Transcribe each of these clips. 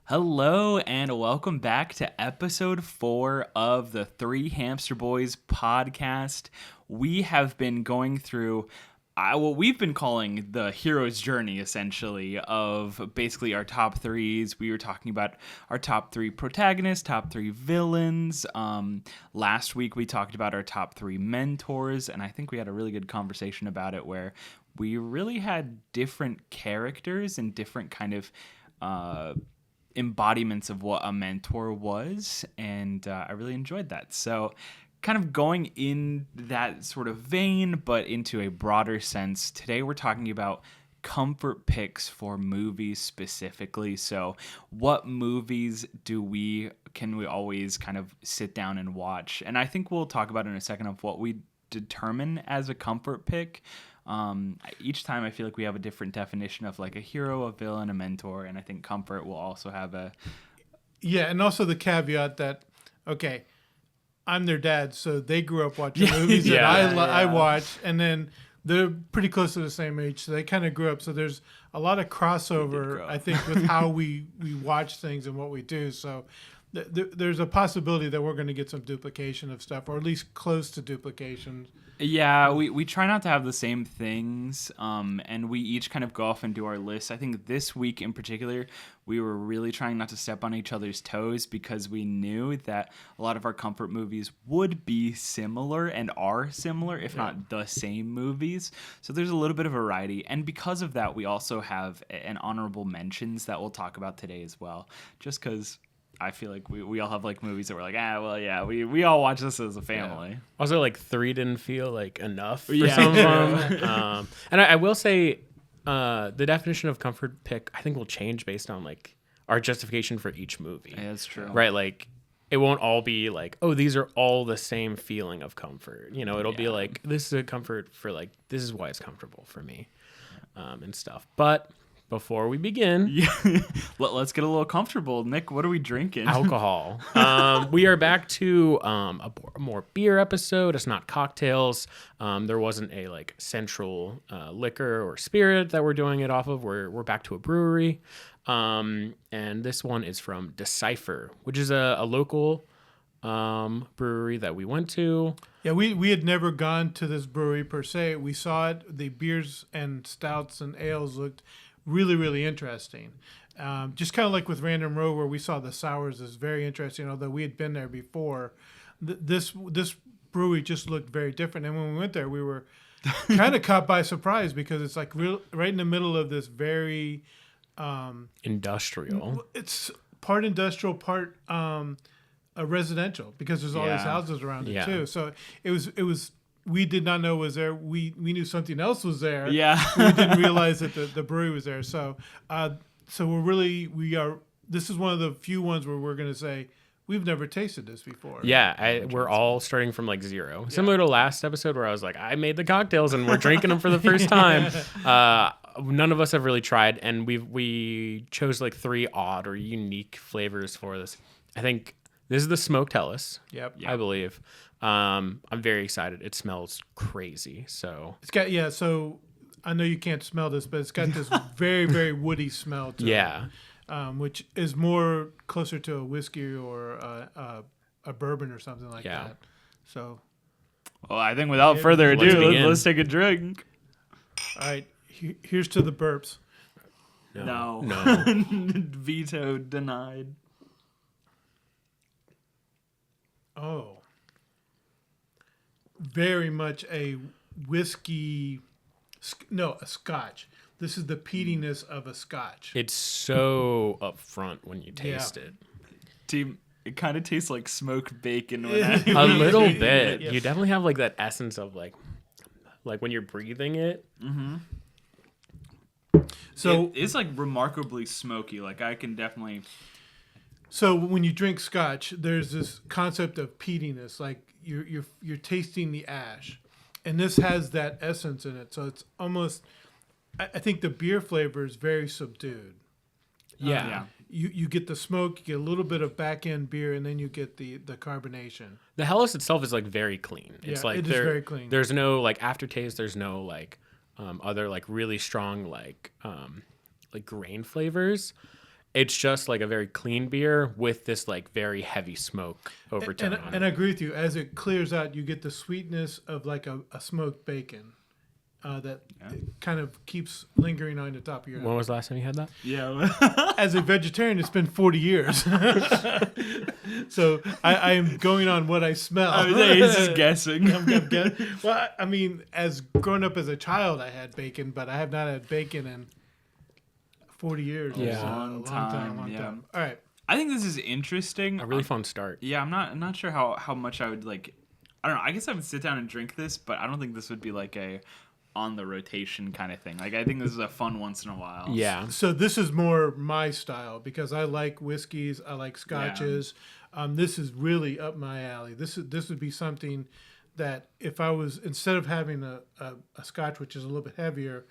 Hello and welcome back to episode 4 of the 3HamsterBoys podcast. We have been going through what we've been calling the hero's journey, essentially, of basically our top threes. We were talking about our top 3 protagonists, top 3 villains. Last week we talked about our top 3 mentors, and I think we had a really good conversation about it where we really had different characters and different kind of embodiments of what a mentor was, and I really enjoyed that. So kind of going in that sort of vein, but into a broader sense, today we're talking about comfort picks for movies specifically. So what movies can we always kind of sit down and watch? And I think we'll talk about in a second of what we determine as a comfort pick. Each time I feel like we have a different definition of like a hero, a villain, a mentor, and I think comfort will also have a... Yeah, and also the caveat that, okay, I'm their dad, so they grew up watching movies that I watch, and then they're pretty close to the same age, so they kind of grew up. So there's a lot of crossover, I think, with how we watch things and what we do. So there's a possibility that we're going to get some duplication of stuff, or at least close to duplication. Yeah, we try not to have the same things, and we each kind of go off and do our lists. I think this week in particular, we were really trying not to step on each other's toes because we knew that a lot of our comfort movies would be similar and are similar, if not the same movies. So there's a little bit of variety, and because of that, we also have an honorable mentions that we'll talk about today as well, just because... I feel like we all have like movies that we're like, we all watch this as a family. Yeah. Also, like 3 didn't feel like enough for some of them. And I will say the definition of comfort pick, I think, will change based on like our justification for each movie. Yeah, that's true. Right? Like it won't all be like, oh, these are all the same feeling of comfort. You know, it'll be like, this is a comfort for like, this is why it's comfortable for me and stuff. But... before we begin, let's get a little comfortable. Nick, what are we drinking? Alcohol. We are back to a more beer episode. It's not cocktails. There wasn't a like central liquor or spirit that we're doing it off of. We're back to a brewery, and this one is from Decipher, which is a local brewery that we went to. Yeah, we had never gone to this brewery per se. We saw it. The beers and stouts and ales looked really, really interesting. Just kind of like with Random Row, where we saw the sours is very interesting. Although we had been there before, this brewery just looked very different. And when we went there, we were kind of caught by surprise because it's like right in the middle of this very industrial. It's part industrial, part residential, because there's all these houses around it too. So it was. We did not know was there. We knew something else was there. Yeah, we didn't realize that the brewery was there. So This is one of the few ones where we're going to say we've never tasted this before. Yeah, we're all starting from like zero. Yeah. Similar to last episode where I was like, I made the cocktails and we're drinking them for the first time. None of us have really tried, and we chose like 3 odd or unique flavors for this. I think this is the smoked Hellas. Yep. I believe. I'm very excited. It smells crazy. So it's got So I know you can't smell this, but it's got this very, very woody smell to it, which is more closer to a whiskey or a bourbon or something like that. So, well, I think without further ado, let's take a drink. All right, here's to the burps. No. Veto denied. Oh. Very much a whiskey, a scotch. This is the peatiness of a scotch. It's so upfront when you taste it. Team, it kind of tastes like smoked bacon. A little bit. Yes. You definitely have like that essence of like when you're breathing it. Mm-hmm. So it's like remarkably smoky. Like I can definitely. So when you drink scotch, there's this concept of peatiness, like you're tasting the ash, and this has that essence in it. So it's almost, I think the beer flavor is very subdued. Yeah. You get the smoke, you get a little bit of back end beer, and then you get the carbonation. The Hellas itself is like very clean. It's like it is very clean. There's no like aftertaste. There's no like other like really strong like grain flavors. It's just like a very clean beer with this like very heavy smoke overtone on And it. I agree with you. As it clears out, you get the sweetness of like a smoked bacon that kind of keeps lingering on the top of your When was the last time you had that? Yeah. As a vegetarian, it's been 40 years. So I am going on what I smell. He's just guessing. Well, I mean, as growing up as a child, I had bacon, but I have not had bacon in 40 years. Yeah. So, Long time, yeah. All right. I think this is interesting. A really fun start. Yeah, I'm not sure how much I would like. I don't know. I guess I would sit down and drink this, but I don't think this would be like a on the rotation kind of thing. Like I think this is a fun once in a while. Yeah. So this is more my style because I like whiskeys, I like scotches. This is really up my alley. This would be something that if I was, instead of having a scotch which is a little bit heavier,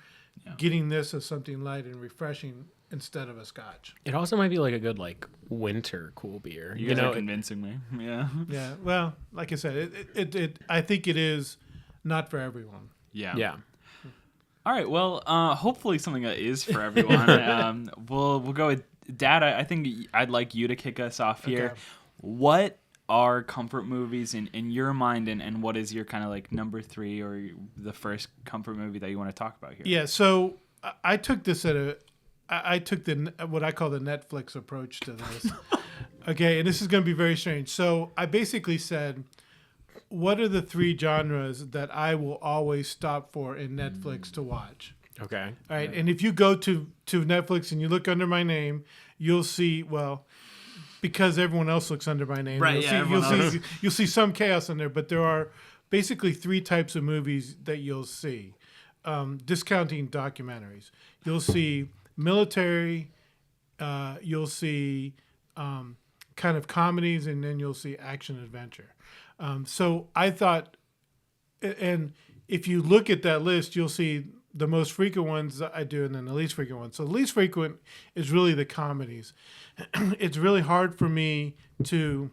getting this as something light and refreshing instead of a scotch. It also might be like a good like winter cool beer. You guys are convincing me. Yeah. Yeah. Well, like I said, it I think it is not for everyone. Yeah. Yeah. All right. Well, hopefully something that is for everyone. We'll go with Dad. I think I'd like you to kick us off here. Okay. What are comfort movies in your mind, and what is your kind of like number 3 or the first comfort movie that you want to talk about here? Yeah. So I took this I took the what I call the Netflix approach to this. Okay, and this is going to be very strange. So I basically said, what are the 3 genres that I will always stop for in Netflix to watch? Okay. All right, and if you go to Netflix and you look under my name, you'll see, well, because everyone else looks under my name, Right, you'll see some chaos in there, but there are basically 3 types of movies that you'll see. Discounting documentaries. You'll see military, you'll see kind of comedies, and then you'll see action adventure. So I thought, and if you look at that list, you'll see the most frequent ones that I do and then the least frequent ones. So the least frequent is really the comedies. It's really hard for me to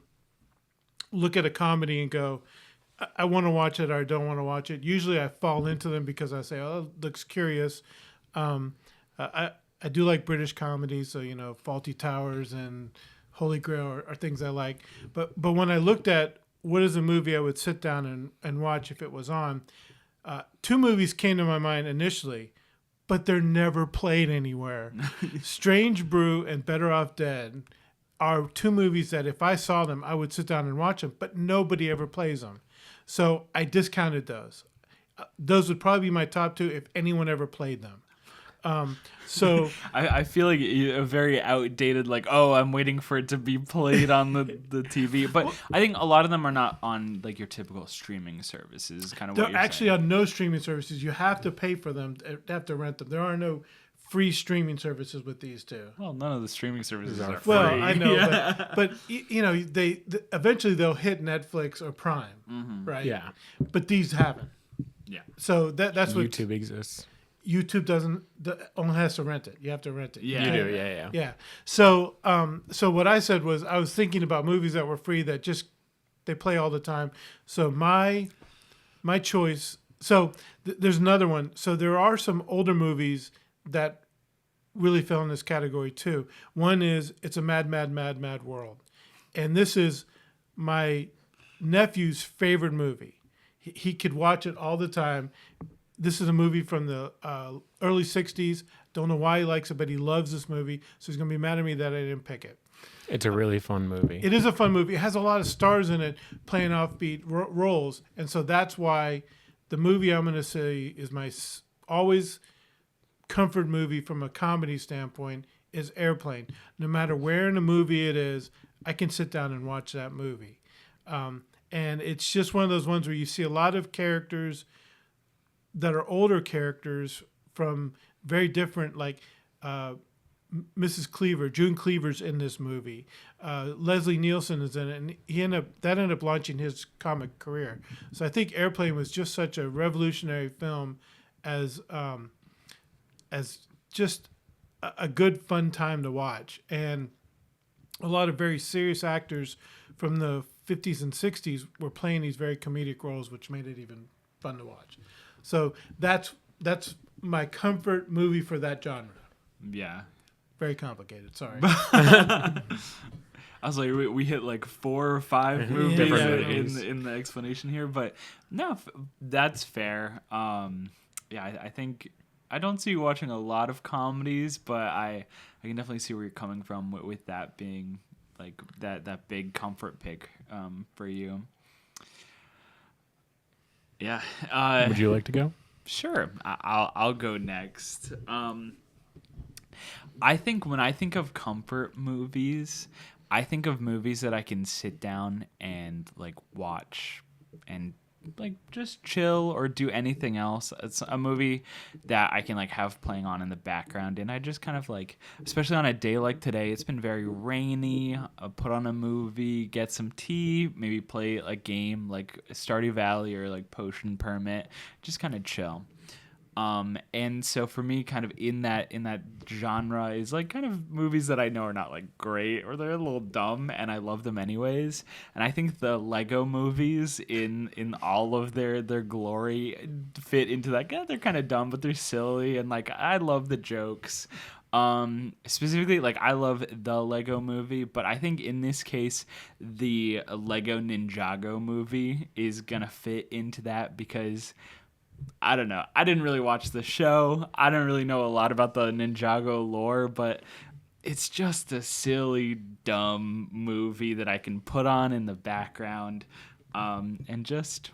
look at a comedy and go, I want to watch it or I don't want to watch it. Usually I fall into them because I say, oh, it looks curious. I do like British comedies, so, you know, Faulty Towers and Holy Grail are things I like. But when I looked at what is a movie I would sit down and watch if it was on, 2 movies came to my mind initially, but they're never played anywhere. Strange Brew and Better Off Dead are 2 movies that if I saw them, I would sit down and watch them, but nobody ever plays them. So I discounted those. Those would probably be my top 2 if anyone ever played them. So I feel like a very outdated, like, oh, I'm waiting for it to be played on the TV. But I think a lot of them are not on like your typical streaming services. Kind of what they're you're actually saying. on no streaming services. You have to pay for them. You have to rent them. There are no free streaming services with these 2. Well, none of the streaming services are free. Well, I know, but you know, they eventually they'll hit Netflix or Prime, right? Yeah. But these haven't. Yeah. So that's what YouTube exists. YouTube doesn't. Only has to rent it. You have to rent it. Yeah. You Yeah. do, yeah. Yeah. So so what I said was I was thinking about movies that were free that just they play all the time. So my choice. So there's another one. So there are some older movies that really fell in this category too. One is It's a Mad, Mad, Mad, Mad World, and this is my nephew's favorite movie. He could watch it all the time. This is a movie from the early 60s. Don't know why he likes it, but he loves this movie. So he's going to be mad at me that I didn't pick it. It's a really fun movie. It is a fun movie. It has a lot of stars in it playing offbeat roles. And so that's why the movie I'm going to say is my always comfort movie from a comedy standpoint is Airplane. No matter where in the movie it is, I can sit down and watch that movie. And it's just one of those ones where you see a lot of characters that are older characters from very different, like Mrs. Cleaver, June Cleaver's in this movie. Leslie Nielsen is in it, and that ended up launching his comic career. So I think Airplane was just such a revolutionary film as just a good fun time to watch, and a lot of very serious actors from the 50s and 60s were playing these very comedic roles, which made it even fun to watch. So that's my comfort movie for that genre. Yeah. Very complicated. Sorry. I was like, we hit like 4 or 5 movies Different in movies. in the explanation here, but no, that's fair. Yeah, I think I don't see you watching a lot of comedies, but I can definitely see where you're coming from with that being like that big comfort pick for you. Yeah. Would you like to go? Sure. I'll go next. I think when I think of comfort movies, I think of movies that I can sit down and like watch and like just chill or do anything else. It's a movie that I can like have playing on in the background, and I just kind of like, especially on a day like today, it's been very rainy. I'll put on a movie, get some tea, maybe play a game like Stardew Valley or like Potion Permit, just kind of chill. And so for me, kind of in that genre is like kind of movies that I know are not like great or they're a little dumb, and I love them anyways. And I think the Lego movies in all of their glory fit into that. Yeah, they're kind of dumb, but they're silly, and like I love the jokes. Specifically, like I love the Lego movie, but I think in this case, the Lego Ninjago movie is gonna fit into that because I don't know. I didn't really watch the show. I don't really know a lot about the Ninjago lore, but it's just a silly, dumb movie that I can put on in the background, and just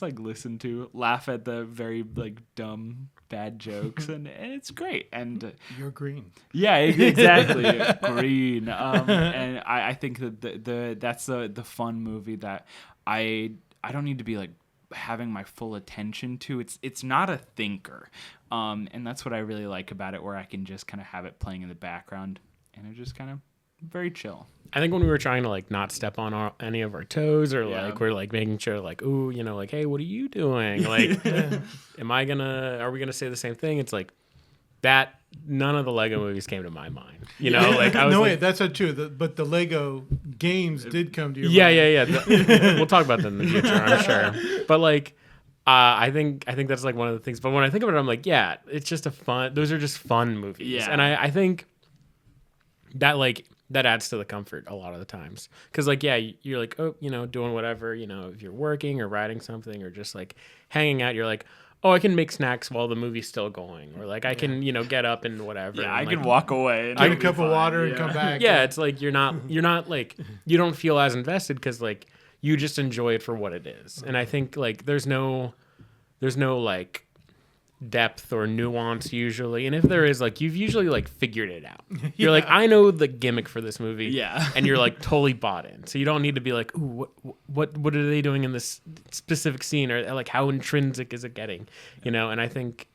like listen to, laugh at the very like dumb, bad jokes, and it's great. And You're green. yeah, exactly, green. And I think that that's the fun movie that I don't need to be like having my full attention to. It's not a thinker, and that's what I really like about it, where I can just kind of have it playing in the background and it's just kind of very chill. I think when we were trying to like not step on any of our toes, or Yeah. like we're like making sure like, ooh, you know, like, hey, what are you doing? Like, are we gonna say the same thing? It's like that. None of the Lego movies came to my mind. You know, like I was No, like, wait, that's not true. But the Lego games did come to your yeah, mind. yeah. We'll talk about that in the future, I'm sure. But like, I think that's like one of the things. But when I think about it, I'm like, yeah, it's just those are just fun movies. Yeah. And I think that like that adds to the comfort a lot of the times. Because like, yeah, you're like, oh, you know, doing whatever, you know, if you're working or writing something or just like hanging out, you're like, oh, I can make snacks while the movie's still going, or like I can, you know, get up and whatever. Yeah, and I can like, walk away and Get a it'll be cup of fine. water and Yeah. come back. yeah, it's like you're not like, you don't feel as invested because like you just enjoy it for what it is. And I think like there's no like depth or nuance usually, and if there is, like you've usually like figured it out. You're like, I know the gimmick for this movie. Yeah. And you're like totally bought in, so you don't need to be like, ooh, what are they doing in this specific scene, or like how intrinsic is it getting, you know? And I think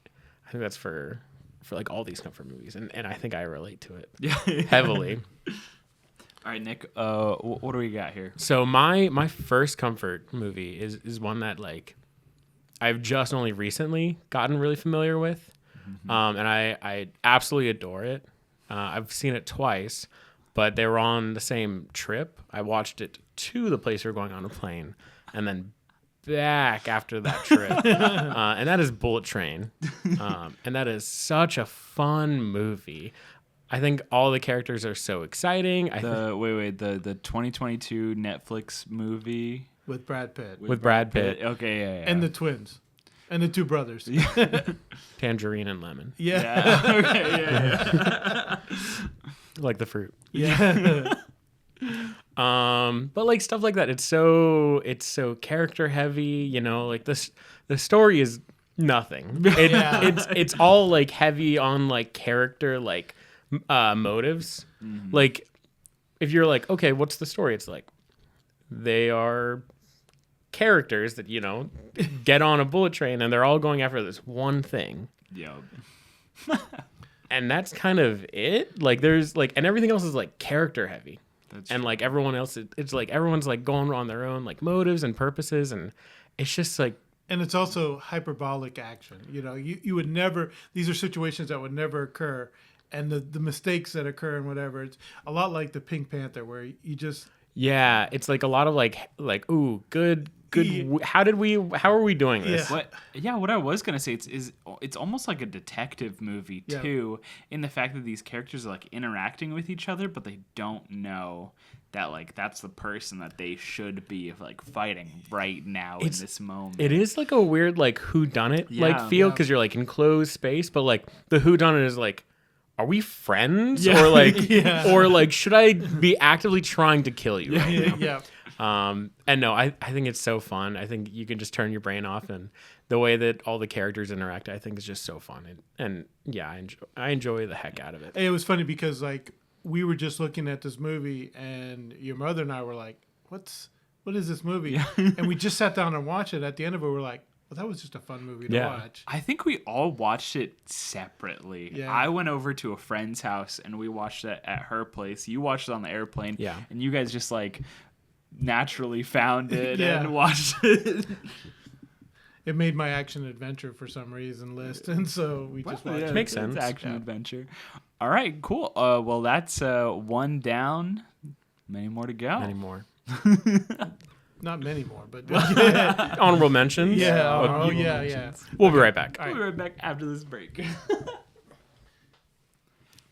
that's for like all these comfort movies, and I think I relate to it heavily. All right, Nick, what do we got here? So my first comfort movie is one that like I've just only recently gotten really familiar with, and I absolutely adore it. I've seen it twice, but they were on the same trip. I watched it to the place we were going on a plane, and then back after that trip, and that is Bullet Train, and that is such a fun movie. I think all the characters are so exciting. The 2022 Netflix movie With Brad Pitt. with Brad Pitt, Okay, yeah. And the twins. And the two brothers. Tangerine and Lemon, Yeah. yeah. Okay, yeah. like the fruit. Yeah. But like stuff like that, it's so character heavy, you know, like the story is nothing. It's all like heavy on like character, like motives. Like if you're like, okay, what's the story? It's like they are characters that, you know, get on a bullet train and they're all going after this one thing. Yep. And that's kind of it. Like there's like, and everything else is like character heavy. That's And like everyone else, it's like everyone's like going on their own like motives and purposes, and it's just like, And it's also hyperbolic action. You know, you would never, these are situations that would never occur. And the mistakes that occur and whatever, it's a lot like the Pink Panther where you just, yeah, it's like a lot of like ooh, good good. Yeah. How are we doing this? Yeah. What I was gonna say it's almost like a detective movie Yeah. too, in the fact that these characters are like interacting with each other, but they don't know that like that's the person that they should be like fighting right now in this moment. It is like a weird like whodunit like Yeah. feel Yeah. because you're like in closed space, but like the whodunit is like, are we friends Yeah. or like Yeah. or like should I be actively trying to kill you? Right now? Yeah. And no, I think it's so fun. I think you can just turn your brain off, and the way that all the characters interact, I think is just so fun. And yeah, I enjoy the heck out of it. It was funny because like we were just looking at this movie, and your mother and I were like, what is this movie? And we just sat down and watched it. At the end of it, we're like, well, that was just a fun movie to Yeah. watch. I think we all watched it separately. Yeah. I went over to a friend's house and we watched it at her place. You watched it on the airplane. Yeah. And you guys just like naturally found it Yeah. and watched it. It made my action adventure for some reason list, and so we just watched it. Makes it's sense. Action Yeah. adventure. All right, cool. Well, that's one down. Many more to go. Anymore. Not many more, but Honorable mentions. yeah. Okay. Oh, yeah. We'll be right back. We'll be right back after this break.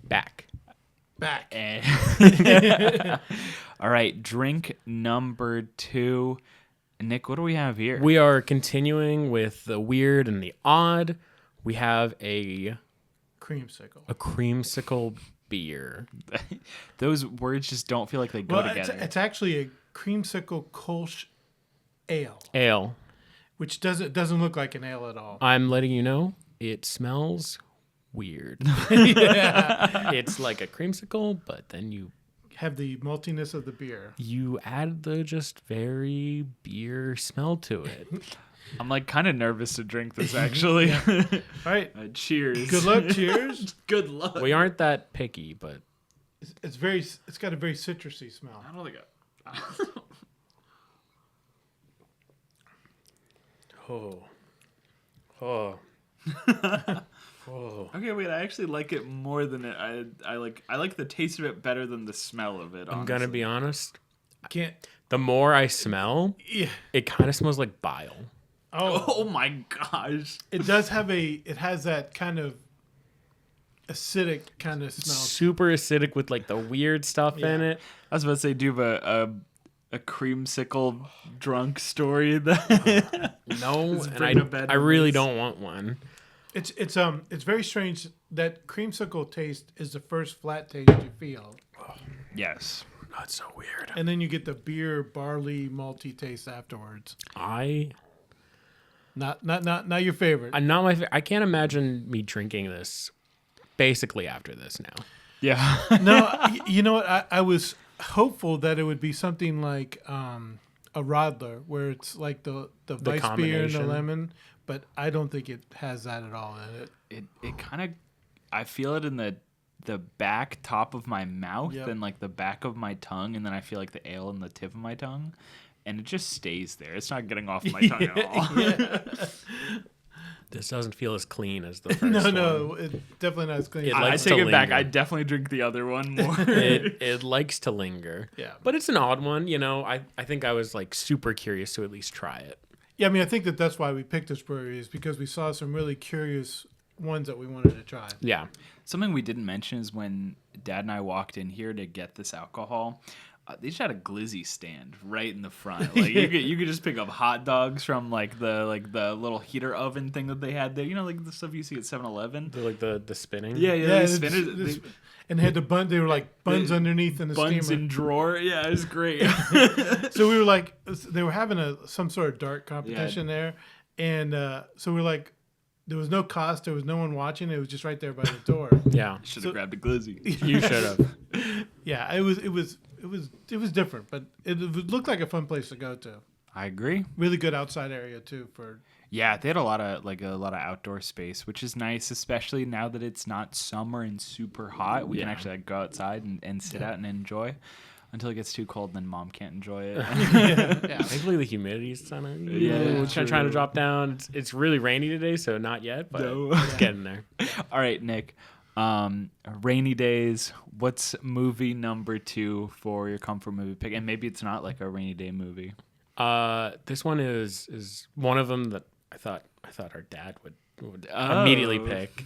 Back. Back. All right, drink number 2. Nick, what do we have here? We are continuing with the weird and the odd. We have a Creamsicle. creamsicle beer. Those words just don't feel like they go Well, together. it's actually a creamsicle Kolsch ale, Ale. which doesn't look like an ale at all. I'm letting you know, it smells weird. Yeah. It's like a creamsicle, but then you Have the maltiness of the beer. add the just very beer smell to it. I'm like kind of nervous to drink this actually. All right. Cheers. Good luck. Cheers. Good luck. We aren't that picky, but It's got a very citrusy smell. I don't think oh. Oh. Okay, wait. I actually like it more than it. I like the taste of it better than the smell of it. I'm gonna be honest. Can't. The more I smell, Yeah. it kind of smells like bile. Oh, Oh my gosh. it does have it has that kind of acidic kind of smell. Super acidic with like the weird stuff in Yeah. it. I was about to say, do you have a creamsicle drunk story that No, It's and bringing up bad I really memories. don't want one. It's very strange that creamsicle taste is the first flat taste you feel, Yes. That's so weird. and then you get the beer barley malty taste afterwards. Not your favorite. I'm not my. I can't imagine me drinking this. Basically, after this now. Yeah. No, you know what? I was hopeful that it would be something like a Rodler, where it's like the Weiss beer and the combination. lemon, but I don't think it has that at all in it. It kind of, I feel it in the back top of my mouth Yep. and like the back of my tongue, and then I feel like the ale in the tip of my tongue, and it just stays there. It's not getting off my tongue at all. This doesn't feel as clean as the first No, one. no, it's definitely not as clean. It I likes take to it back. linger. I definitely drink the other one more. It likes to linger. Yeah. But it's an odd one, you know. I think I was like super curious to at least try it. Yeah, I mean, I think that's why we picked this brewery is because we saw some really curious ones that we wanted to try. Yeah. Something we didn't mention is when Dad and I walked in here to get this alcohol, they just had a glizzy stand right in the front. Like you could just pick up hot dogs from like the little heater oven thing that they had there. You know, like the stuff you see at 7-Eleven. Like the spinning. Yeah, Yeah, the it's- spinners, and they had the bun. They were like buns underneath in the buns steamer. in drawer. Yeah, it was great. So we were like, they were having some sort of dart competition there, and so we were like, there was no cost, there was no one watching. It was just right there by the door. Yeah. Should have grabbed a glizzy. You should have. Yeah, it was different, but it looked like a fun place to go to. I agree. Really good outside area too for. Yeah, they had a lot of outdoor space, which is nice, especially now that it's not summer and super hot. We can Yeah. actually like, go outside and sit out and enjoy until it gets too cold. Then Mom can't enjoy it. Yeah. Thankfully, the humidity's kind of true. trying to drop down. It's really rainy today, so not yet, but No. it's getting there. All right, Nick. Rainy days. What's movie number 2 for your comfort movie pick? And maybe it's not like a rainy day movie. This one is one of them that I thought our dad would immediately pick.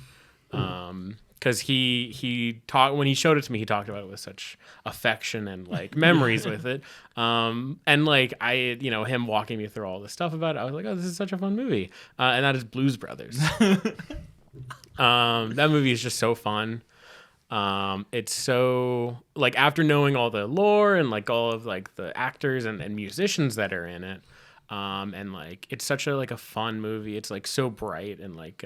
Because he talked when he showed it to me, he talked about it with such affection and like memories with it. And like him walking me through all the stuff about it, I was like, oh, this is such a fun movie. And that is Blues Brothers. That movie is just so fun. It's so like after knowing all the lore and like all of like the actors and musicians that are in it, and like it's such a like a fun movie. It's like so bright and like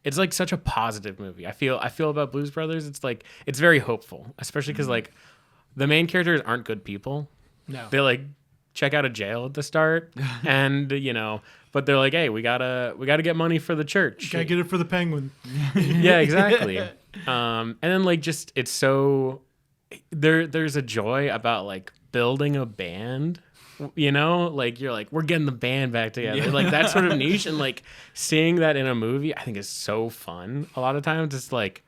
it's like such a positive movie. I feel about Blues Brothers. It's like it's very hopeful, especially because like the main characters aren't good people. No, They like check out of jail at the start, and but they're like, hey, we gotta get money for the church. gotta get it for the Penguin. Yeah, exactly. And then like just it's so there's a joy about like building a band. Like you're like, we're getting the band back together. Yeah. Like that sort of niche, and like seeing that in a movie, I think is so fun. A lot of times it's like,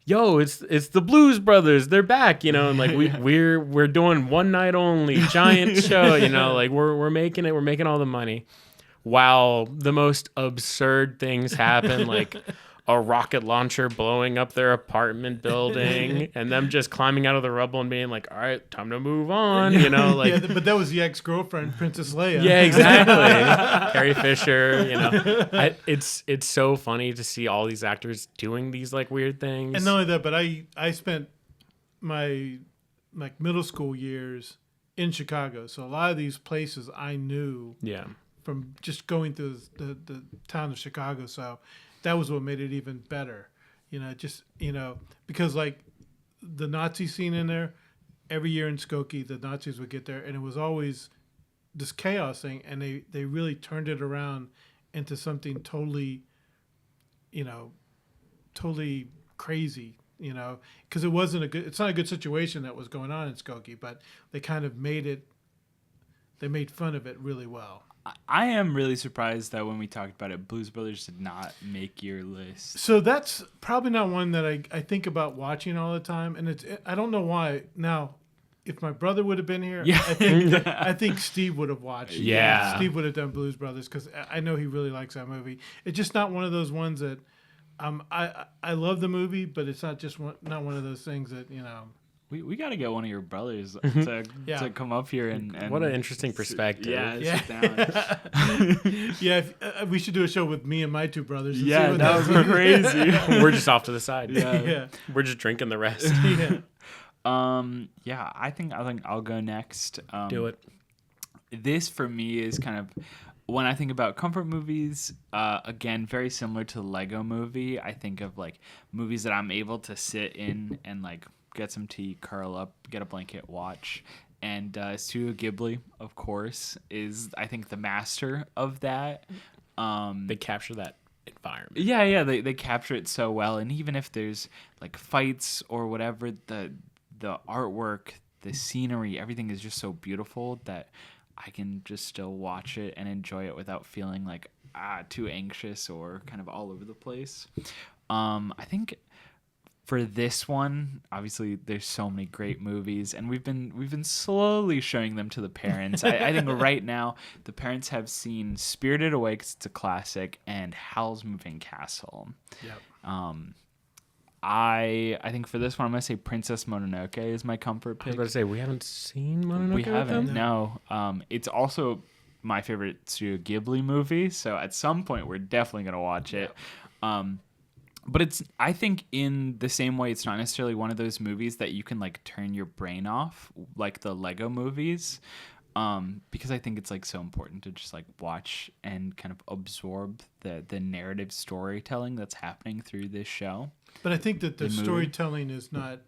yo, it's the Blues Brothers, they're back, and like we're doing one night only giant show, like we're making it, we're making all the money while the most absurd things happen, like a rocket launcher blowing up their apartment building and them just climbing out of the rubble and being like, all right, time to move on, like Yeah, but that was the ex-girlfriend, Princess Leia. yeah, exactly. Carrie Fisher, it's so funny to see all these actors doing these like weird things. And not only that, but I spent my like middle school years in Chicago, so a lot of these places I knew Yeah. from just going through the town of Chicago. So that was what made it even better, because like the Nazi scene in there, every year in Skokie, the Nazis would get there, and it was always this chaos thing, and they really turned it around into something totally, totally crazy, because it's not a good situation that was going on in Skokie, but they kind of made fun of it really well. I am really surprised that when we talked about it, Blues Brothers did not make your list. So that's probably not one that I think about watching all the time, and I don't know why. Now, if my brother would have been here, Yeah. I think Steve would have watched. Yeah. Steve would have done Blues Brothers because I know he really likes that movie. It's just not one of those ones that I love the movie, but it's not not one of those things that We got to get one of your brothers Yeah. to come up here and What an interesting perspective. Sit down. Yeah, we should do a show with me and my two brothers. And see Yeah, what that would be crazy. We're just off to the side. Yeah. We're just drinking the rest. Yeah. I think I'll go next. Do it. This for me is kind of when I think about comfort movies, again, very similar to the Lego movie. I think of like movies that I'm able to sit in and like get some tea, curl up, get a blanket, watch. And Studio Ghibli, of course, is I think the master of that. They capture that environment. Yeah, they capture it so well. And even if there's like fights or whatever, the artwork, the scenery, everything is just so beautiful that I can just still watch it and enjoy it without feeling like too anxious or kind of all over the place. I think for this one, obviously there's so many great movies, and we've been slowly showing them to the parents. I think right now the parents have seen Spirited Away 'cause it's a classic, and Howl's Moving Castle. Yep. I think for this one I'm gonna say Princess Mononoke is my comfort I was pick. about to say, we haven't seen Mononoke We with haven't. them? No. It's also my favorite Studio Ghibli movie, so at some point we're definitely gonna watch it. But it's, I think, in the same way, it's not necessarily one of those movies that you can like turn your brain off, like the Lego movies, because I think it's like so important to just like watch and kind of absorb the narrative storytelling that's happening through this show. But I think that the movie. storytelling is not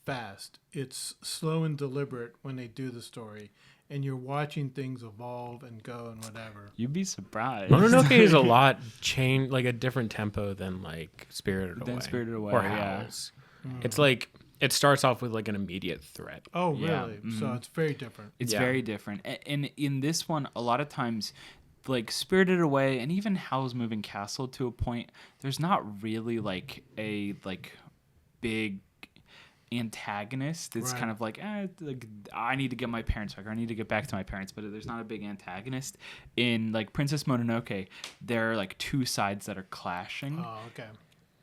fast. It's slow and deliberate when they do the story, and you're watching things evolve and go and whatever. You'd be surprised. Mononoke is a lot like a different tempo than like Spirited Away. Than Spirited Away, or yeah. Howl's. It's like it starts off with like an immediate threat. Oh, really? Yeah. So it's very different. It's Yeah. very different. And in this one, a lot of times, like Spirited Away and even Howl's Moving Castle to a point, there's not really like a like big antagonist. It's Right. kind of like, I need to get my parents back, or I need to get back to my parents, but there's not a big antagonist. In like Princess Mononoke, there are like two sides that are clashing, Oh, okay.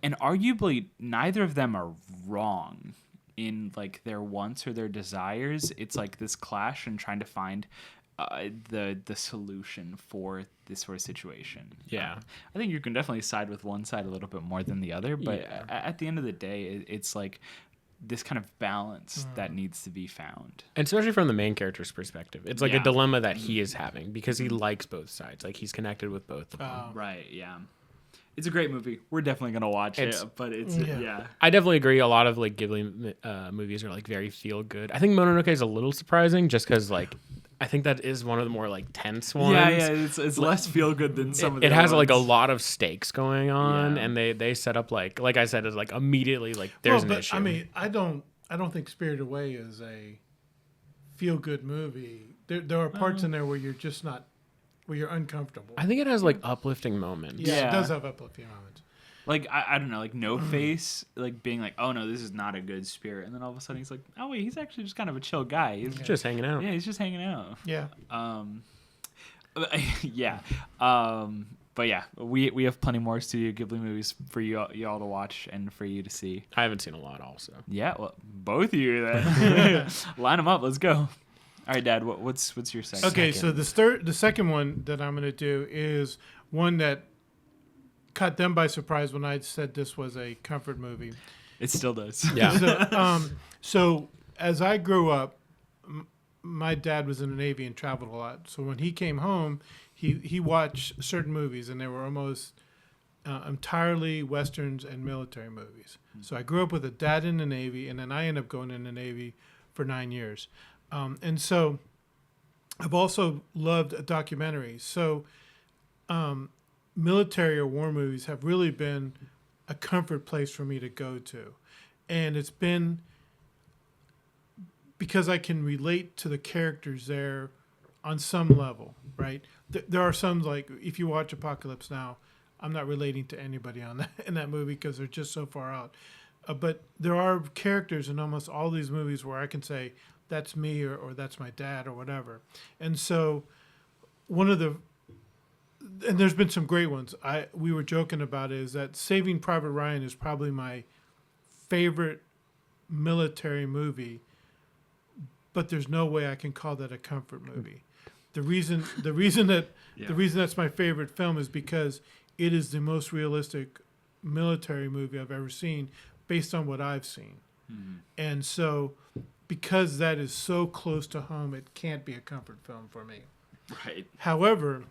and arguably neither of them are wrong in like their wants or their desires. It's like this clash and trying to find the solution for this sort of situation. Yeah. I think you can definitely side with one side a little bit more than the other, but Yeah. at the end of the day, it's like this kind of balance that needs to be found. And especially from the main character's perspective, it's like Yeah. a dilemma that he is having because he likes both sides. Like he's connected with both of them. Oh. Right, yeah. It's a great movie. We're definitely going to watch it, but it's, yeah. I definitely agree. A lot of like Ghibli movies are like very feel good. I think Mononoke is a little surprising just because like I think that is one of the more like tense ones. Yeah, it's less feel good than some of the It has other like a ones. lot of stakes going on, Yeah. and they set up like I said, it's like immediately like there's an issue. I mean, I don't think Spirited Away is a feel good movie. There are parts in there where you're just not, where you're uncomfortable. I think it has like uplifting moments. Yeah, Yeah. it does have uplifting moments. Like, I don't know, like No Face, like being like, oh no, this is not a good spirit. And then all of a sudden he's like, oh wait, he's actually just kind of a chill guy. He's Just hanging out. yeah, he's just hanging out. Yeah. Yeah. But yeah, we have plenty more Studio Ghibli movies for y'all to watch and for you to see. I haven't seen a lot also. Yeah, well, both of you then. Line them up. Let's go. All right, Dad, what's your second? Okay, so the second one that I'm going to do is one that caught them by surprise when I said this was a comfort movie. It still does. Yeah. So as I grew up, my dad was in the Navy and traveled a lot. So when he came home, he watched certain movies, and they were almost entirely westerns and military movies. So I grew up with a dad in the Navy, and then I ended up going in the Navy for 9 years. And so I've also loved documentaries. So military or war movies have really been a comfort place for me to go to. And it's been because I can relate to the characters there on some level, right? There are some, like, if you watch Apocalypse Now, I'm not relating to anybody on that in that movie because they're just so far out. But there are characters in almost all these movies where I can say, that's me or that's my dad or whatever. And so and there's been some great ones. We were joking about is that Saving Private Ryan is probably my favorite military movie, but there's no way I can call that a comfort movie. The reason that's my favorite film is because it is the most realistic military movie I've ever seen based on what I've seen. Mm-hmm. And so because that is so close to home, it can't be a comfort film for me. Right. However,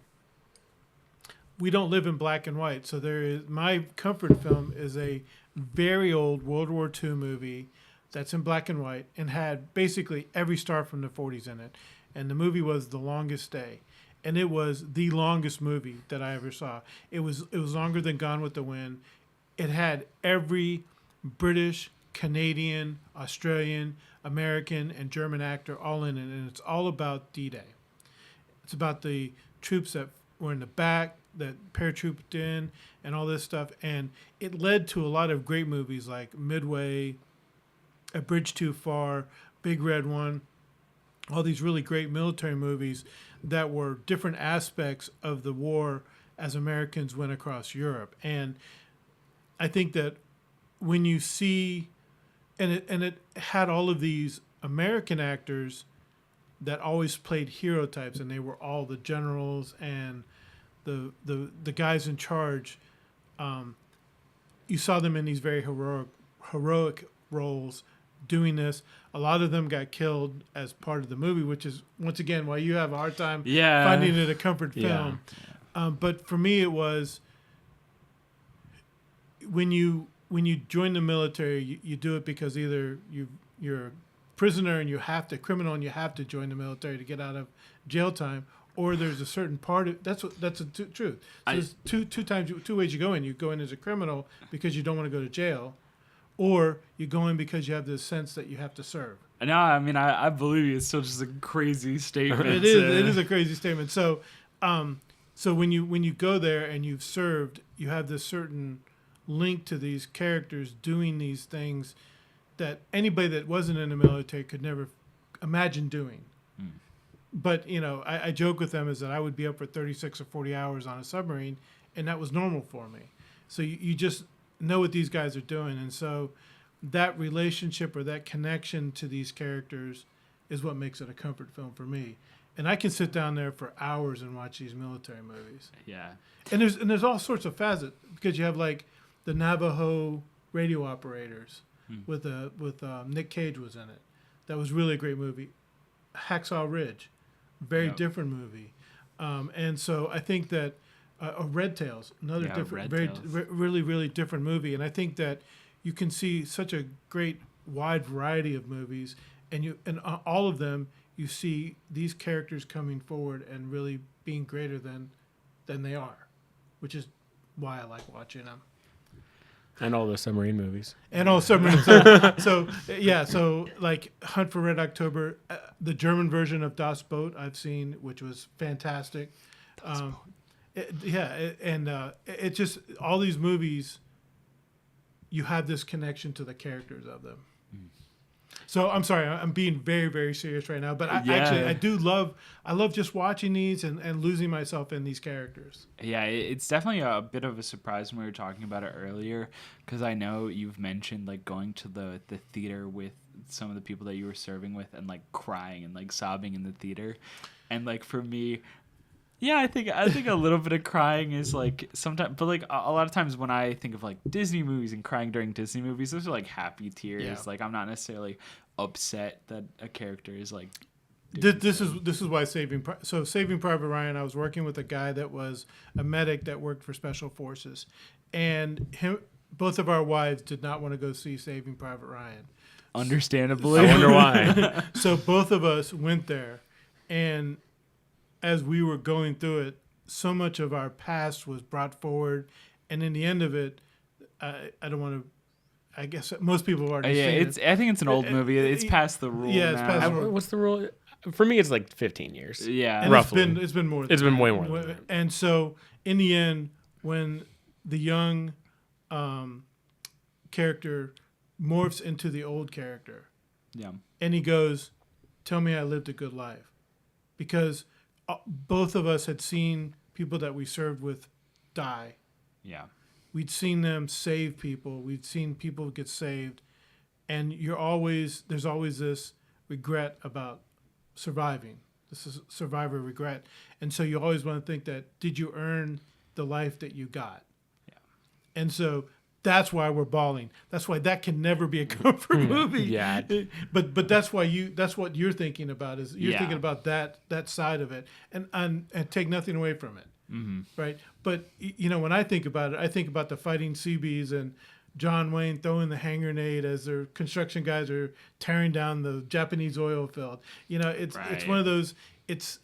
we don't live in black and white, so my comfort film is a very old World War II movie that's in black and white and had basically every star from the 40s in it. And the movie was The Longest Day. And it was the longest movie that I ever saw. It was longer than Gone with the Wind. It had every British, Canadian, Australian, American, and German actor all in it. And it's all about D-Day. It's about the troops that were in the back, that paratrooped in, and all this stuff. And it led to a lot of great movies like Midway, A Bridge Too Far, Big Red One, all these really great military movies that were different aspects of the war as Americans went across Europe. And I think that when you see, and it had all of these American actors that always played hero types, and they were all the generals and the guys in charge. You saw them in these very heroic roles doing this. A lot of them got killed as part of the movie, which is, once again, why you have a hard time finding it a comfort film. But for me, it was when you join the military, you do it because either you're a prisoner and you have to, criminal, and you have to join the military to get out of jail time, or there's a certain part of that's the truth. So there's two ways you go in. You go in as a criminal because you don't want to go to jail, or you go in because you have this sense that you have to serve. No, I mean, I believe you. It's still just a crazy statement. It is a crazy statement. So, so when you go there and you've served, you have this certain link to these characters doing these things that anybody that wasn't in the military could never imagine doing. But, I joke with them is that I would be up for 36 or 40 hours on a submarine, and that was normal for me. So you just know what these guys are doing. And so that relationship or that connection to these characters is what makes it a comfort film for me. And I can sit down there for hours and watch these military movies. Yeah. And there's all sorts of facets, because you have like the Navajo radio operators with Nick Cage was in it. That was really a great movie. Hacksaw Ridge, very different movie. And so I think that Red Tails, another different, really, really different movie. And I think that you can see such a great wide variety of movies, and all of them you see these characters coming forward and really being greater than they are, which is why I like watching them. And all the submarine movies. And all submarines. So like Hunt for Red October, the German version of Das Boot I've seen, which was fantastic. It just, all these movies, you have this connection to the characters of them. So I'm sorry, I'm being very, very serious right now, but I love just watching these and losing myself in these characters. Yeah, it's definitely a bit of a surprise when we were talking about it earlier, because I know you've mentioned like going to the theater with some of the people that you were serving with and like crying and like sobbing in the theater. And like for me, yeah, I think a little bit of crying is like sometimes, but like a lot of times when I think of like Disney movies and crying during Disney movies, those are like happy tears. Yeah. Like I'm not necessarily upset that a character is like. This is why Saving Private Ryan. I was working with a guy that was a medic that worked for Special Forces, and both of our wives did not want to go see Saving Private Ryan. Understandably, I wonder why. So both of us went there, and as we were going through it, so much of our past was brought forward, and in the end of it, I don't want to. I guess most people have already seen it. I think it's an old movie. It's past the rule. Yeah, it's past the rule. What's the rule? For me, it's like 15 years. Yeah, And roughly. it's been more. It's been way more than that. And so, in the end, when the young character morphs into the old character, yeah, and he goes, "Tell me I lived a good life," because both of us had seen people that we served with die. yeah. We'd seen them save people. We'd seen people get saved, and there's always this regret about surviving. This is survivor regret, and so you always want to think that, did you earn the life that you got? Yeah. And so that's why we're bawling. That's why that can never be a comfort movie. Yeah. But that's what you're thinking about, is you're thinking about that side of it, and take nothing away from it. Mm-hmm. Right. But, when I think about it, I think about the Fighting Seabees and John Wayne throwing the hand grenade as their construction guys are tearing down the Japanese oil field. It's one of those, it's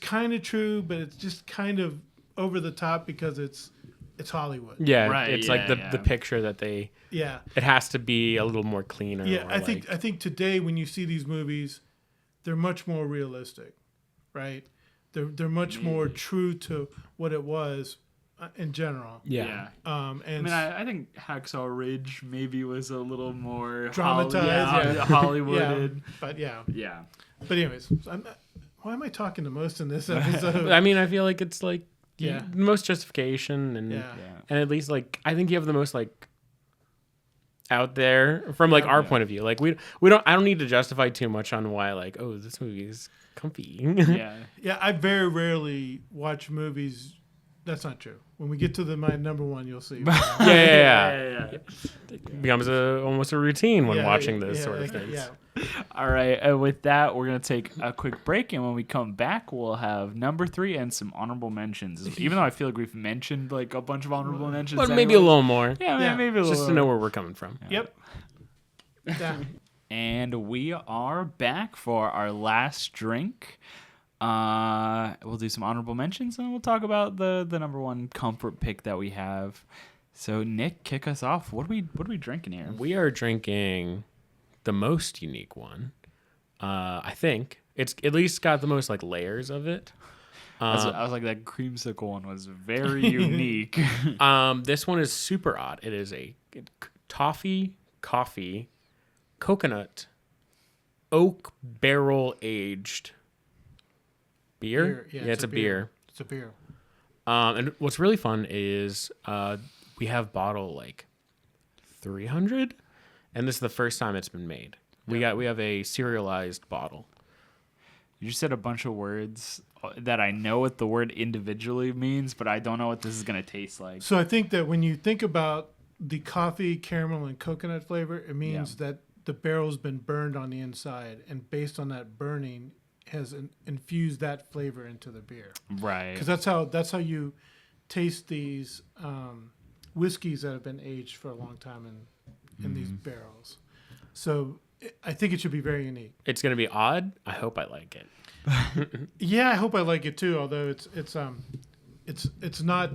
kind of true, but it's just kind of over the top because it's Hollywood. Yeah, right, it's like the picture that they. Yeah. It has to be a little more cleaner. Yeah, I think today when you see these movies, they're much more realistic, right? They're much more true to what it was in general. Yeah. And I think Hacksaw Ridge maybe was a little more dramatized, Hollywooded. But yeah. Yeah. But anyways, why am I talking the most in this episode? I mean, I feel like it's like Yeah. the most justification and at least like I think you have the most like out there from like our point of view. Like I don't need to justify too much on why like, oh, this movie is comfy. Yeah, I very rarely watch movies. That's not true. When we get to my number one, you'll see. Yeah. It becomes almost a routine when watching this sort of things. Yeah. All right. With that, we're going to take a quick break. And when we come back, we'll have number 3 and some honorable mentions. Even though I feel like we've mentioned like a bunch of honorable mentions. But maybe a little more. Yeah, maybe a little just to know where we're coming from. Yep. Yeah. And we are back for our last drink. We'll do some honorable mentions and we'll talk about the number 1 comfort pick that we have. So Nick, kick us off. What are we drinking here? We are drinking the most unique one. I think it's at least got the most like layers of it. I was like, that creamsicle one was very unique. This one is super odd. It is a toffee coffee, coconut, oak barrel aged beer. Yeah, It's a beer. It's a beer. And what's really fun is we have bottle like 300, and this is the first time it's been made. We have a serialized bottle. You just said a bunch of words that I know what the word individually means, but I don't know what this is going to taste like. So I think that when you think about the coffee, caramel, and coconut flavor, it means that the barrel's been burned on the inside, and based on that burning, has infused that flavor into the beer. Right. Because that's how you taste these whiskeys that have been aged for a long time in these barrels. So I think it should be very unique. It's gonna be odd. I hope I like it. Yeah, I hope I like it too. Although it's not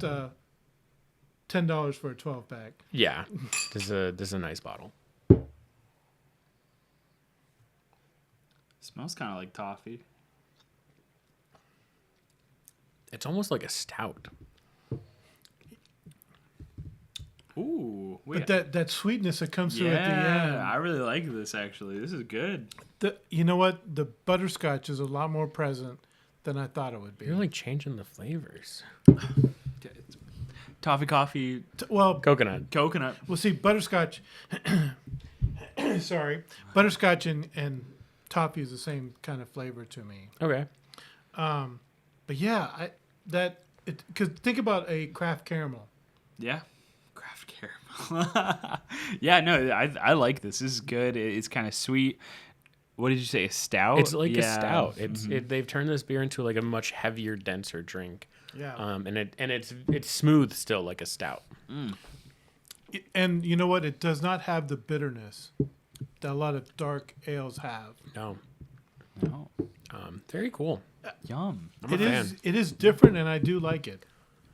$10 for a 12-pack. Yeah, this is a nice bottle. Smells kind of like toffee. It's almost like a stout. Ooh. But that sweetness that comes through at the end. I really like this, actually. This is good. You know what? The butterscotch is a lot more present than I thought it would be. You're like changing the flavors. Toffee, coffee, Well, Coconut. coconut. Well, see, butterscotch. Sorry, butterscotch and toffee is the same kind of flavor to me. Okay. But yeah, because think about a craft caramel. Yeah. Craft caramel. Yeah, no, I like this. This is good. It's kind of sweet. What did you say? A stout? It's like a stout. Mhm. They've turned this beer into like a much heavier, denser drink. Yeah. And it's smooth still like a stout. And you know what? It does not have the bitterness that a lot of dark ales have. No. Oh, Very cool. yum. I'm a fan. It is different, and I do like it.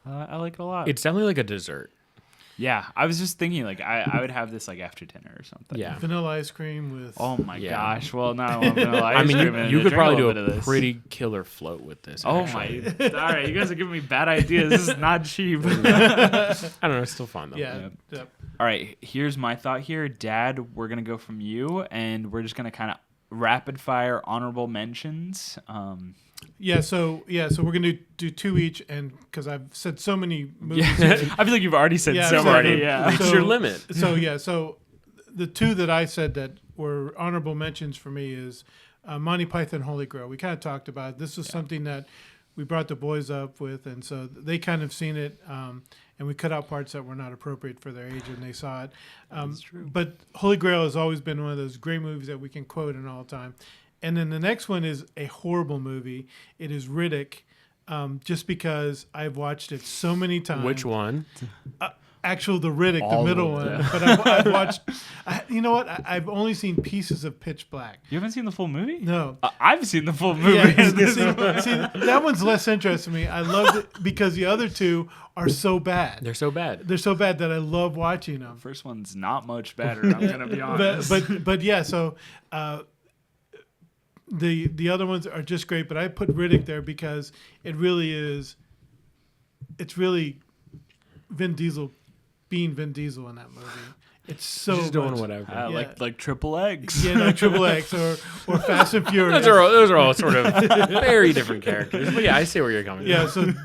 I like it a lot. It's definitely like a dessert. Yeah, I was just thinking, like, I would have this, like, after dinner or something. Yeah. Vanilla ice cream with. Oh, my Yeah. gosh. Well, now I want vanilla ice I mean, cream and you could drink probably little do bit of a this. pretty killer float with this. Oh, actually. my. All right, you guys are giving me bad ideas. This is not cheap. I don't know. It's still fun, though. Yeah. Yep. All right, here's my thought here. Dad, we're going to go from you, and we're just going to kind of rapid fire honorable mentions. So we're gonna do two each, and because I've said so many movies. I feel like you've already said Yeah, so I've said many. it. Yeah. Reach your limit. So the two that I said that were honorable mentions for me is Monty Python Holy Grail. We kind of talked about it. This is something that we brought the boys up with, and so they kind of seen it, and we cut out parts that were not appropriate for their age, and they saw it. That's true. But Holy Grail has always been one of those great movies that we can quote in all time. And then the next one is a horrible movie. It is Riddick, just because I've watched it so many times. Which one? The Riddick, All the middle of one. them. But I've watched. You know what? I've only seen pieces of Pitch Black. You haven't seen the full movie? No. I've seen the full movie. Yeah, see, that one's less interesting to me. I loved it because the other two are so bad. They're so bad. They're so bad that I love watching them. First one's not much better. I'm gonna be honest. But yeah. So the other ones are just great. But I put Riddick there because it really is. It's really Vin Diesel being Vin Diesel in that movie. It's so Just doing much. whatever. Yeah. like Triple X. Yeah, like Triple X or Fast and Furious. Those are all sort of very different characters. But yeah, I see where you're coming Yeah, from.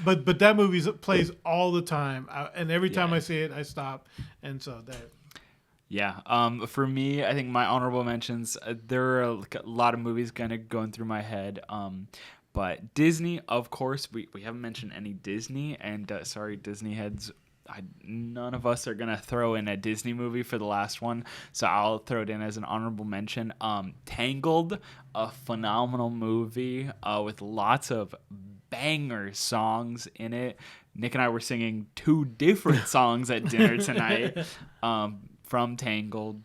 but that movie plays all the time, and every time Yeah. I see it, I stop, and so that. Yeah. For me, I think my honorable mentions. There are a lot of movies kind of going through my head. But Disney, of course, we haven't mentioned any Disney, and sorry, Disney heads. None of us are gonna throw in a Disney movie for the last one, so I'll throw it in as an honorable mention. Tangled, a phenomenal movie with lots of banger songs in it. Nick and I were singing 2 different songs at dinner tonight from Tangled,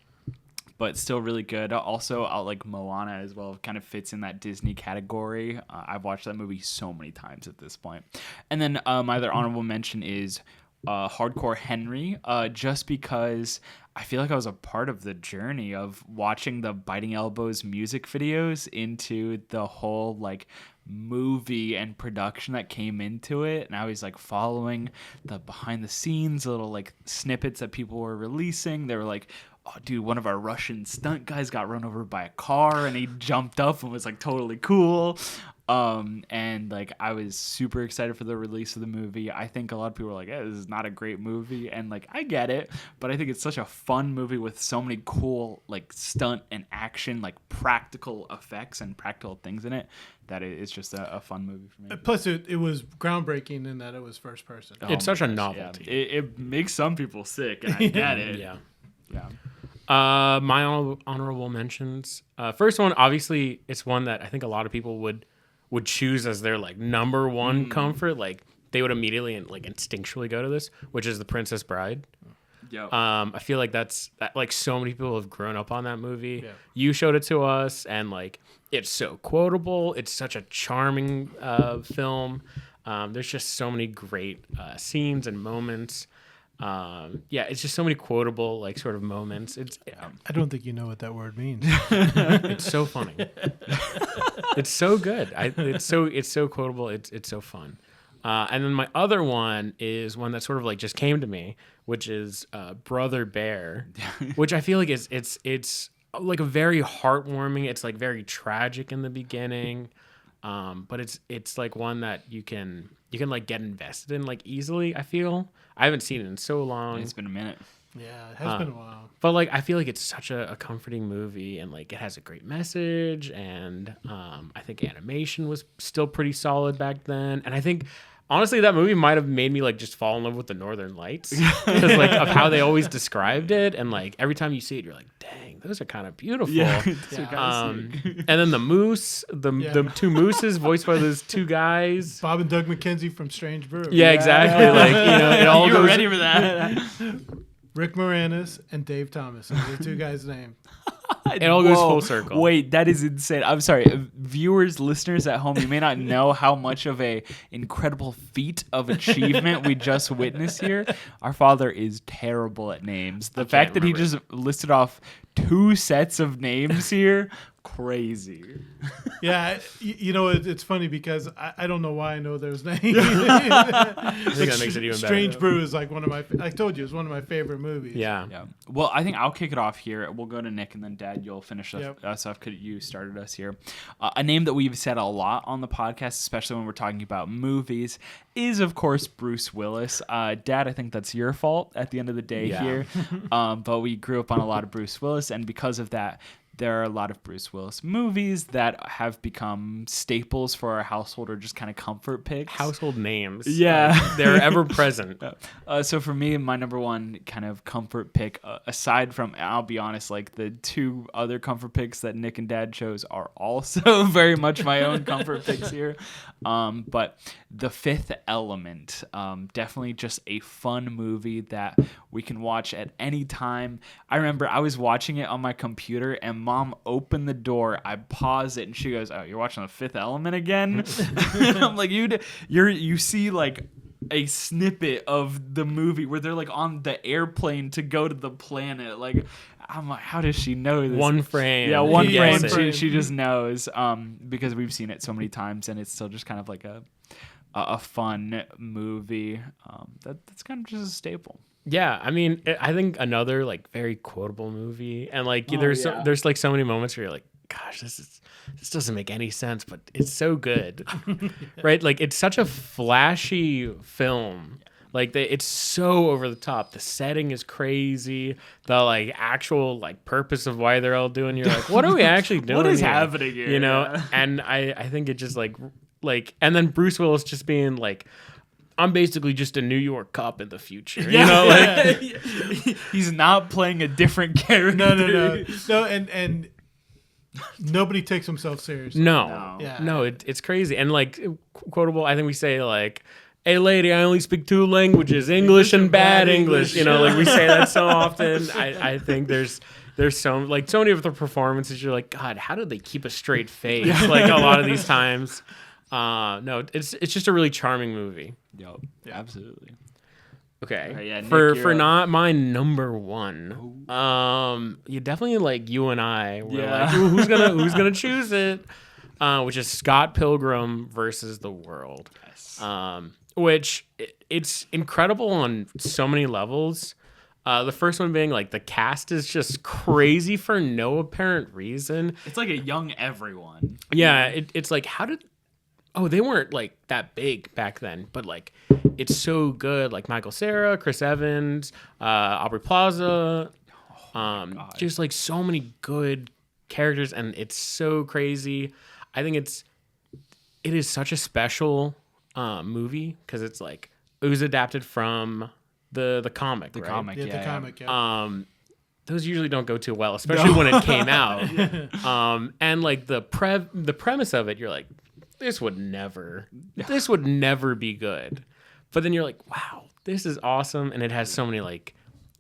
but still really good. Also, like Moana as well, kind of fits in that Disney category. I've watched that movie so many times at this point. And then my other honorable mention is Hardcore Henry, just because I feel like I was a part of the journey of watching the Biting Elbows music videos into the whole like movie and production that came into it, and I was like following the behind the scenes little like snippets that people were releasing. They were like oh, dude, one of our Russian stunt guys got run over by a car, and he jumped up and was like totally cool. And like I was super excited for the release of the movie. I think a lot of people were like, this is not a great movie, and like I get it, but I think it's such a fun movie with so many cool like stunt and action, like practical effects and practical things in it, that it's just a fun movie for me. Plus, it was groundbreaking in that it was first person. It's such a Yeah, novelty. it makes some people sick, and I get it. Yeah. Yeah. My honorable mentions. First one, obviously, it's one that I think a lot of people would choose as their like number one comfort. Like they would immediately and like instinctually go to this, which is The Princess Bride. Yep. I feel like that like so many people have grown up on that movie. Yeah. You showed it to us, and like it's so quotable. It's such a charming film. There's just so many great scenes and moments. It's just so many quotable like sort of moments. I don't think you know what that word means. It's so funny. It's so good. It's so quotable. It's so fun. And then my other one is one that sort of like just came to me, which is Brother Bear, which I feel like it's like a very heartwarming. It's like very tragic in the beginning, but it's like one that you can like get invested in like easily. I feel I haven't seen it in so long. It's been a minute. Yeah, it has been a while. But like I feel like it's such a comforting movie, and like it has a great message, and I think animation was still pretty solid back then, and I think honestly that movie might have made me like just fall in love with the Northern Lights because like of how they always described it, and like every time you see it you're like, dang, those are kind of beautiful. And then the moose, the two mooses voiced by those two guys, Bob and Doug McKenzie from Strange Brew. yeah, exactly. Like it all You goes were ready for that. Rick Moranis and Dave Thomas. Those are the two guys' names. It all goes full circle. Wait, that is insane. I'm sorry, viewers, listeners at home, you may not know how much of a incredible feat of achievement we just witnessed here. Our father is terrible at names. The fact that he just listed off 2 sets of names here, crazy. Yeah, you know, it's funny because I don't know why I know those names. I think that makes it even better. Strange Brew is like one of my, I told you, it's one of my favorite movies. Yeah. Well, I think I'll kick it off here. We'll go to Nick, and then Dad, you'll finish Yep. us off because you started us here. A name that we've said a lot on the podcast, especially when we're talking about movies, is, of course, Bruce Willis. Dad, I think that's your fault at the end of the day here. But we grew up on a lot of Bruce Willis, and because of that, there are a lot of Bruce Willis movies that have become staples for our household, or just kind of comfort picks. Household names. Yeah. They're ever present. So for me, my number one kind of comfort pick, aside from, I'll be honest, like the 2 other comfort picks that Nick and Dad chose are also very much my own comfort picks here. But The Fifth Element, definitely just a fun movie that we can watch at any time. I remember I was watching it on my computer, and Mom opened the door. I paused it, and she goes, "Oh, you're watching The Fifth Element again?" And I'm like, you see like a snippet of the movie where they're like on the airplane to go to the planet. Like, I'm like, how does she know this? One frame. Yeah, one Yes. frame. She just knows, because we've seen it so many times, and it's still just kind of like a fun movie. That's kind of just a staple. Yeah, I mean, I think another like very quotable movie, and like there's like so many moments where you're like, gosh, this doesn't make any sense, but it's so good, right? Like it's such a flashy film. Like it's so over the top. The setting is crazy. The like actual like purpose of why they're all doing. You're like, what are we actually doing? What is here? happening here? You know? Yeah. And I think it just like, and then Bruce Willis just being like, I'm basically just a New York cop in the future. You know, like he's not playing a different character. No, and nobody takes himself seriously. no, Yeah. it's crazy. And like quotable, I think we say like, "Hey lady, I only speak 2 languages, English and bad English." You know, like we say that so often. I think there's so many of the performances. You're like, God, how did they keep a straight face? Like a lot of these times. No, it's just a really charming movie. Yep, absolutely. Okay. Right, yeah, Nick, for you're up. not my number one. You definitely like you and I were Yeah. like, ooh, who's gonna choose it? Which is Scott Pilgrim versus the World. Yes. Which it's incredible on so many levels. The first one being like the cast is just crazy for no apparent reason. It's like a young everyone. Yeah, it's like they weren't like that big back then, but like it's so good. Like Michael Cera, Chris Evans, Aubrey Plaza, just like so many good characters, and it's so crazy. I think it is such a special movie because it's like it was adapted from the comic, The right? comic, The yeah. comic. Yeah. Those usually don't go too well, especially when it came out. And like the premise of it, you're like, this would never be good. But then you're like, wow, this is awesome, and it has so many like,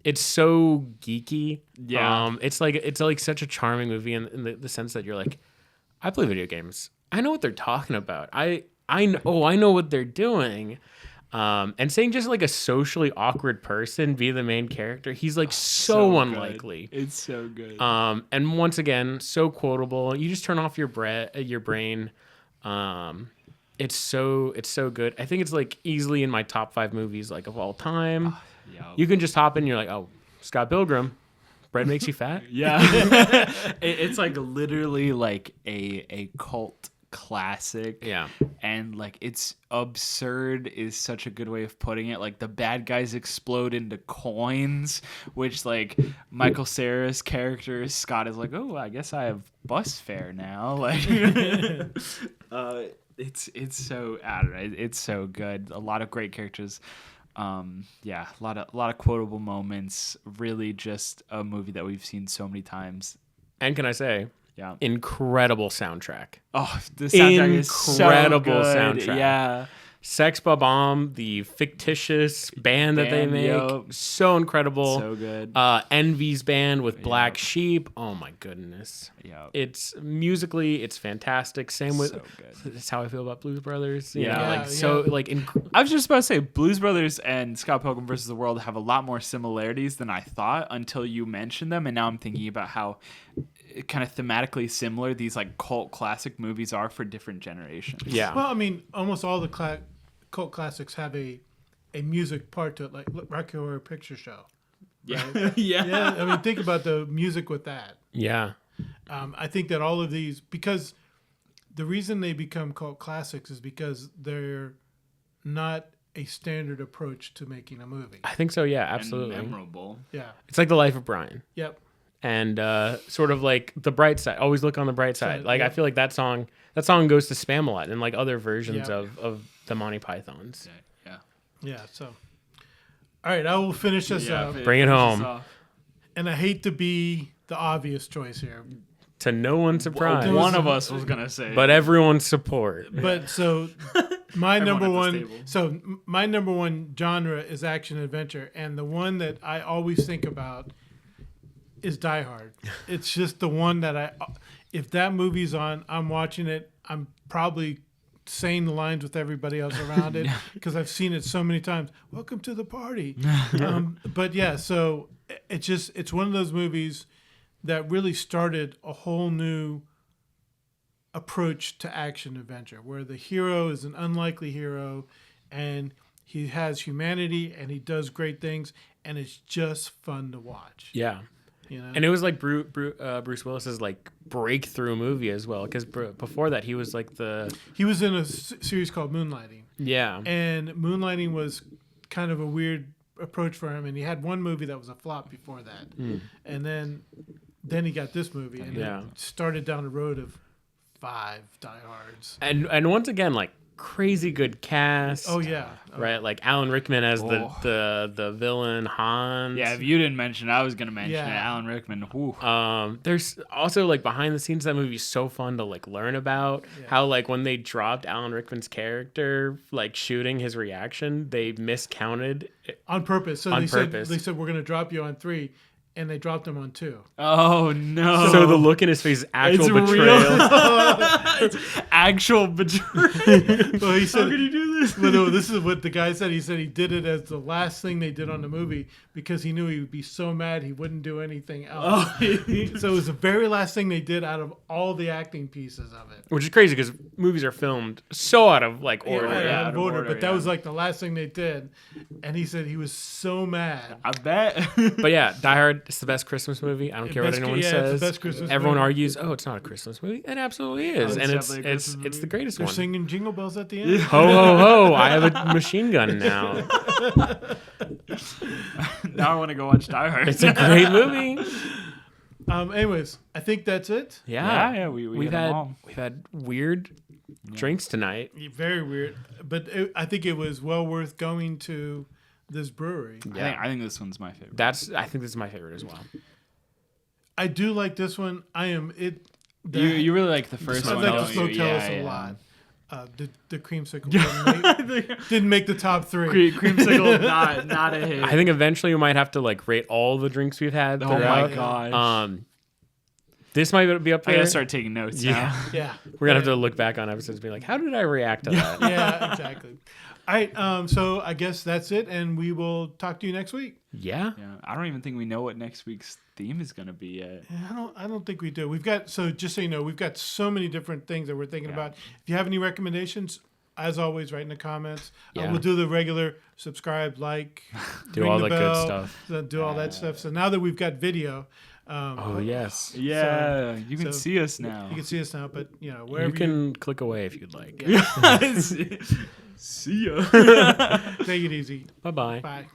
it's so geeky. Yeah. It's like such a charming movie in the sense that you're like, I play video games. I know what they're talking about. I know what they're doing. And saying just like a socially awkward person be the main character, he's like so good. unlikely. It's so good. And once again, so quotable. You just turn off your brain. It's so good. I think it's like easily in my top 5 movies like of all time. Yeah. You can just hop in. And you're like, oh, Scott Pilgrim, bread makes you fat. Yeah. It's like literally like a cult classic. Yeah. And like it's absurd is such a good way of putting it. Like the bad guys explode into coins, which like Michael Cera's character Scott is like, oh, I guess I have bus fare now. Like it's so, I don't know, it's so good. A lot of great characters. Yeah, a lot of quotable moments. Really just a movie that we've seen so many times. And can I say, Yeah. incredible soundtrack. Oh, the soundtrack is so Incredible good. soundtrack. Yeah. Sex Bomb, the fictitious band that they make, yup. so incredible. So good. Envy's band with Black Sheep. Oh my goodness. Yeah. It's musically, it's fantastic. Same with So good. that's how I feel about Blues Brothers. You Yeah. know, Yeah, like so yeah. like I was just about to say Blues Brothers and Scott Pilgrim vs. the World have a lot more similarities than I thought until you mentioned them, and now I'm thinking about how kind of thematically similar these like cult classic movies are for different generations. yeah. Well, I mean, almost all the cult classics have a music part to it, like Rocky Horror Picture Show. Yeah. Yeah, I mean, think about the music with that. Yeah. I think that all of these, because the reason they become cult classics is because they're not a standard approach to making a movie. I think so, yeah, And absolutely. memorable. Yeah. It's like The Life of Brian. Yep. And sort of like the bright side. Always look on the bright side. Like yeah. I feel like that song goes to Spamalot and like other versions Yeah. of the Monty Pythons. Yeah. Yeah. So, all right, I will finish this up. Bring it finish home. this off. And I hate to be the obvious choice here, To no one's surprise. One of us was gonna say, But everyone's support. but so my Everyone number at this one. table. So my number one genre is action adventure, and the one that I always think about is Die Hard. It's just the one that if that movie's on, I'm watching it. I'm probably saying the lines with everybody else around it because I've seen it so many times. Welcome to the party. But yeah, so it's one of those movies that really started a whole new approach to action adventure, where the hero is an unlikely hero, and he has humanity, and he does great things, and it's just fun to watch. Yeah. You know? And it was like Bruce Willis's like breakthrough movie as well, because before that he was like He was in a series called Moonlighting, yeah and Moonlighting was kind of a weird approach for him, and he had one movie that was a flop before that, and then he got this movie, and Yeah. it started down the road of 5 Die Hards. and once again like crazy good cast. Oh yeah, Right, like Alan Rickman as Oh. the villain Hans. Yeah, if you didn't mention it, I was gonna mention Yeah. it. Alan Rickman. Whew. There's also like behind the scenes of that movie is so fun to like learn about how like when they dropped Alan Rickman's character like shooting his reaction, they miscounted. on purpose. So On they purpose. said we're going to drop you on 3, and they dropped him on 2. Oh no. So the look in his face is actual It's betrayal. real. Actual betrayal. Well, he said, How could you do this? well, no, this is what the guy said. He said he did it as the last thing they did on the movie because he knew he would be so mad he wouldn't do anything else. So it was the very last thing they did out of all the acting pieces of it. Which is crazy because movies are filmed so out of like order. Out of order, but that yeah. was like the last thing they did. And he said he was so mad. I bet. But yeah, Die Hard is the best Christmas movie. I don't care what Best- anyone yeah, says. it's the best Christmas Everyone movie. argues, oh, it's not a Christmas movie. It absolutely is, it's and it's definitely a it's Christmas it's the movie. greatest They're one. singing Jingle Bells at the end. Ho ho ho! I have a machine gun now. Now I want to go watch Die Hard. It's a great movie. Anyways, I think that's it. Yeah, we've we've hit 'em had all. we've had weird drinks tonight. Very weird, but I think it was well worth going to this brewery. I think this one's my favorite. I think this is my favorite as well. I do like this one. I am it. You really like the first I one. like the don't you? Smokehouse a lot. The creamsicle didn't make the top three. Creamsicle, not a hit. I think eventually we might have to like rate all the drinks we've had. Oh my throughout. gosh. This might be up I there. gotta start taking notes now. Yeah, We're gonna have to look back on episodes and be like, how did I react to that? yeah, exactly. All right, so I guess that's it, and we will talk to you next week. Yeah. Yeah, I don't even think we know what next week's theme is gonna be yet. I don't think we do. We've got just so you know, we've got so many different things that we're thinking about. If you have any recommendations, as always, write in the comments. Yeah. We'll do the regular subscribe, like, Do ring all the the good bell, stuff. do all that stuff. So now that we've got video, Oh yes. Yeah, you can so- see us now. you can see us now. But wherever You can click away if you'd like. See ya. take it easy. Bye-bye. Bye.